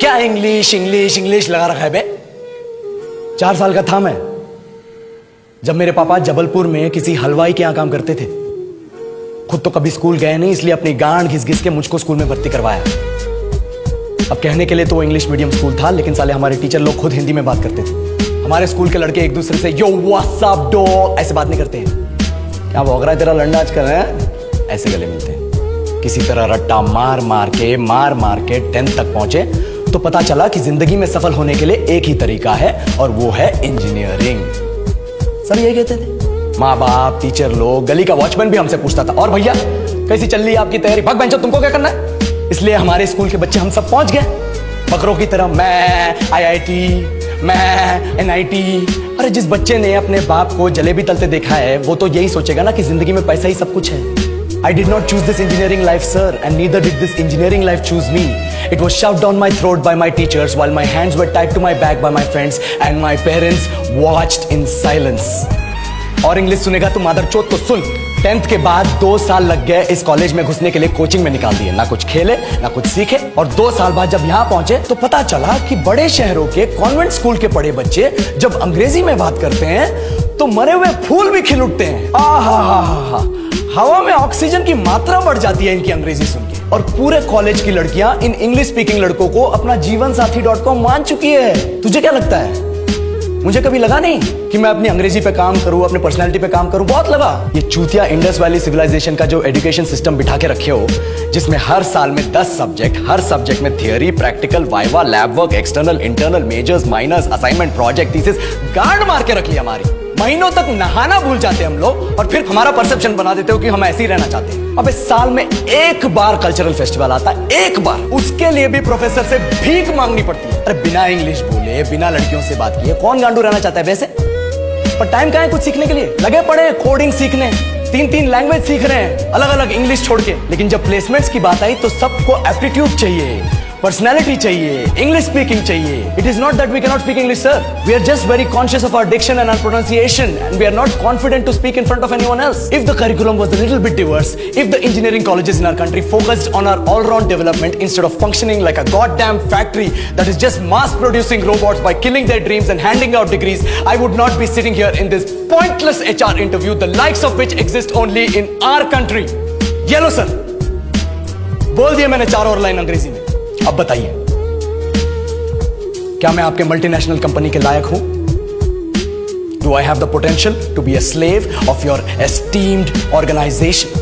क्या English English English लगा रखा है बे। 4 साल का था मैं जब मेरे पापा जबलपुर में किसी हलवाई के यहां काम करते थे। खुद तो कभी स्कूल गए नहीं, इसलिए अपनी गांड घिस घिस के मुझको स्कूल में भर्ती करवाया। अब कहने के लिए तो वो इंग्लिश मीडियम स्कूल था, लेकिन साले हमारे टीचर लोग खुद हिंदी में बात करते थे। हमारे स्कूल के लड़के एक दूसरे से यो व्हाट्स अप डॉग ऐसे बात नहीं करते हैं। क्या भौंक रहा है तेरा लंडा आजकल है, ऐसे गले मिलते हैं। किसी तरह रट्टा मार मार के 10th तक पहुंचे तो पता चला कि जिंदगी में सफल होने के लिए एक ही तरीका है और वो है इंजीनियरिंग। सब यही कहते थे, माँ बाप, टीचर लोग, गली का वॉचमैन भी हमसे पूछता था, और भैया कैसी चल रही है आपकी तैयारी, भाग बेंचो तुमको क्या करना है। इसलिए हमारे स्कूल के बच्चे हम सब पहुंच गए बकरों की तरह, मैं IIT, मैं NIT। अरे जिस बच्चे ने अपने बाप को जलेबी तलते देखा है वो तो यही सोचेगा ना कि जिंदगी में पैसा ही सब कुछ है। I did not choose this engineering life, sir, and neither did this engineering life choose me. It was shoved down my throat by my teachers while my hands were tied to my back by my friends and my parents watched in silence. और English सुनेगा तो मादरचोद तो सुन। 10th के बाद 2 साल लग गए इस कॉलेज में घुसने के लिए, कोचिंग में निकाल दिए। ना कुछ खेले ना कुछ सीखे, और 2 साल बाद जब यहाँ पहुंचे तो पता चला कि बड़े शहरों के कॉन्वेंट स्कूल के पढ़े बच्चे जब अंग्रेजी में बात करते हैं तो मरे हुए फूल भी खिल उठते हैं। आहा, हवा में ऑक्सीजन की मात्रा बढ़ जाती है इनकी अंग्रेजी सुन के। और पूरे कॉलेज की लड़कियां इन इंग्लिश स्पीकिंग लड़कों को अपना जीवनसाथी.com मान चुकी है। तुझे क्या लगता है? मुझे कभी लगा नहीं कि मैं अपनी अंग्रेजी पे काम करूं, अपने पर्सनालिटी पे काम करूं, बहुत लगा। ये चूतिया इंडस वैली सिविलाइजेशन का जो एजुकेशन सिस्टम बिठा के रखे हो, जिसमें हर साल में 10 सब्जेक्ट, हर सब्जेक्ट में theory, practical, viva, lab work, external, internal, majors, minors, assignment, project, thesis, गांड मार के रख लिया हमारी। महीनों तक नहाना भूल जाते हैं हम लोग, और फिर हमारा परसेप्शन बना देते हो कि हम ऐसे ही रहना चाहते हैं। अब इस साल में एक बार कल्चरल फेस्टिवल आता है, एक बार, उसके लिए भी प्रोफेसर से भीख मांगनी पड़ती है। अरे बिना इंग्लिश बोले, बिना लड़कियों से बात किए कौन गांडू रहना चाहता है वैसे? पर टाइम कहाँ है कुछ सीखने के लिए? लगे पड़े कोडिंग सीखने, 3 लैंग्वेज सीख रहे हैं अलग अलग इंग्लिश छोड़ के। लेकिन जब प्लेसमेंट्स की बात आई तो सबको एप्टीट्यूड चाहिए, पर्सनैलिटी चाहिए, इंग्लिश स्पीकिंग चाहिए। It is not that we cannot speak English, sir. We are just very conscious of our diction and our pronunciation, and we are not confident to speak in front of anyone else. If the curriculum was a little bit diverse, if the engineering colleges in our country focused on our all-round development instead of functioning like a goddamn factory that is just mass-producing robots by killing their dreams and handing out degrees, I would not be sitting here in this pointless HR interview, the likes of which exist only in our country. Yellow, sir. बोल दिया मैंने 4 और line अंग्रेजी में। अब बताइए, क्या मैं आपके मल्टीनेशनल कंपनी के लायक हूं? Do I have the potential to be a slave of your esteemed organization?